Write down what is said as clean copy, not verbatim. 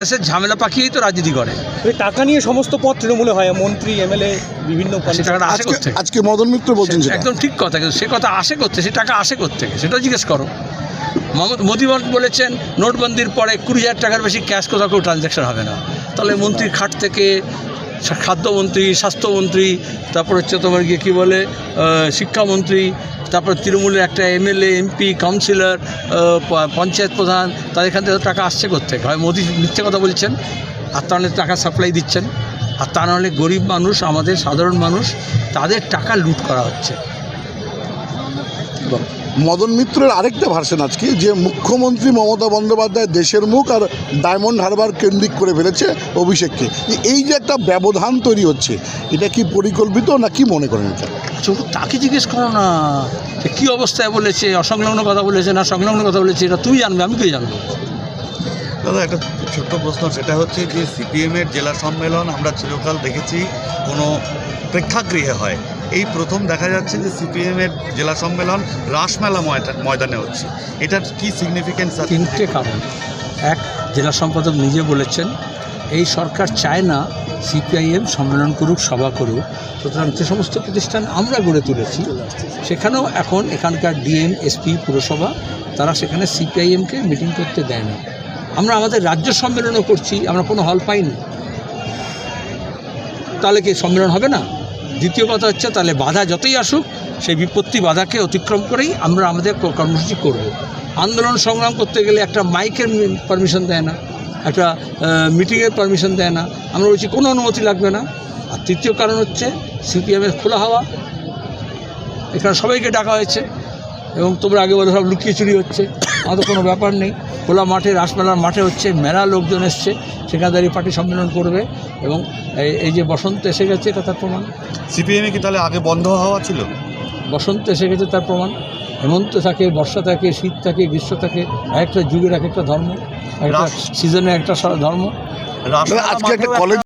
দেশের ঝামেলা পাকিয়েই তো রাজনীতি করে। ওই টাকা নিয়ে সমস্ত পদ তৃণমূলে হয়, মন্ত্রী এমএলএ বিভিন্ন সে টাকাটা আসে করতে আজকে মদন মিত্র বলছেন সেটা। একদম ঠিক কথা, কিন্তু সে কথা আসে করতে, সে টাকা আসে করতে সেটাও জিজ্ঞেস করো। মোদী বলেছেন নোটবন্দির পরে 20,000 টাকার বেশি ক্যাশ কোথাও কেউ ট্রানজ্যাকশন হবে না। তাহলে মন্ত্রীর খাট থেকে খাদ্যমন্ত্রী, স্বাস্থ্যমন্ত্রী, তারপর হচ্ছে তোমার গিয়ে কী বলে শিক্ষামন্ত্রী, তারপর তৃণমূলের একটা এমএলএ, এমপি, কাউন্সিলর, পঞ্চায়েত প্রধান, তাদের এখান থেকে টাকা আসছে কোত্থেকে? হয় মোদী মিথ্যে কথা বলছেন, আর তাহলে টাকা সাপ্লাই দিচ্ছেন, আর তা নাহলে গরিব মানুষ, আমাদের সাধারণ মানুষ, তাদের টাকা লুট করা হচ্ছে। মদন মিত্রের আরেকটা ভার্সন আজকে, যে মুখ্যমন্ত্রী মমতা বন্দ্যোপাধ্যায় দেশের মুখ আর ডায়মন্ড হারবার কেন্দ্রিক করে ফেলেছে অভিষেককে। এই যে একটা ব্যবধান তৈরি হচ্ছে, এটা কি পরিকল্পিত না কি মনে করেন এটা? তাকে জিজ্ঞেস করো না যে কী অবস্থায় বলেছে, অসংলগ্ন কথা বলেছে না সংলগ্ন কথা বলেছে, এটা তুমি জানবে, আমি কি জানবো? দাদা একটা ছোট্ট প্রশ্ন, সেটা হচ্ছে যে সিপিএমের জেলা সম্মেলন আমরা চিরকাল দেখেছি কোনো প্রেক্ষাগৃহে হয়, এই প্রথম দেখা যাচ্ছে যে সিপিএমের জেলা সম্মেলন রাসমেলা ময়দানে হচ্ছে, এটার কি সিগনিফিকেন্স আছে? 3টে কারণ। এক, জেলা সম্পাদক নিজে বলেছেন এই সরকার চায় না সিপিআইএম সম্মেলন করুক, সভা করুক, সুতরাং যে সমস্ত প্রতিষ্ঠান আমরা গড়ে তুলেছি সেখানেও এখন এখানকার ডিএম, এসপি, পুরসভা, তারা সেখানে সিপিআইএমকে মিটিং করতে দেয় না। আমরা আমাদের রাজ্য সম্মেলনও করছি, আমরা কোনো হল পাইনি, তাহলে কি সম্মেলন হবে না? দ্বিতীয় কথা হচ্ছে, তাহলে বাধা যতই আসুক সেই বিপত্তি বাধাকে অতিক্রম করেই আমরা আমাদের কর্মসূচি করব। আন্দোলন সংগ্রাম করতে গেলে একটা মাইকের পারমিশন দেয় না, একটা মিটিংয়ের পারমিশন দেয় না, আমরা বলছি কোনো অনুমতি লাগবে না। আর তৃতীয় কারণ হচ্ছে সিপিএমের খোলা হাওয়া, এখানে সবাইকে ডাকা হয়েছে এবং তোমরা আগে বলে সব লুকিয়ে চুরি হচ্ছে, আমাদের কোনো ব্যাপার নেই। খোলা মাঠে, রাসমেলার মাঠে হচ্ছে, মেলা লোকজন এসছে, সেখানে দাঁড়িয়ে পার্টি সম্মেলন করবে এবং এই যে বসন্ত এসে গেছে এটা তার প্রমাণ। সিপিএমে কি তাহলে আগে বন্ধ হওয়া ছিল? বসন্ত এসে গেছে তার প্রমাণ। হেমন্ত থাকে, বর্ষা থাকে, শীত থাকে, গ্রীষ্ম থাকে, একটা যুগের এক একটা ধর্ম, একটা সিজনে একটা ধর্ম। আজকে একটা কলেজ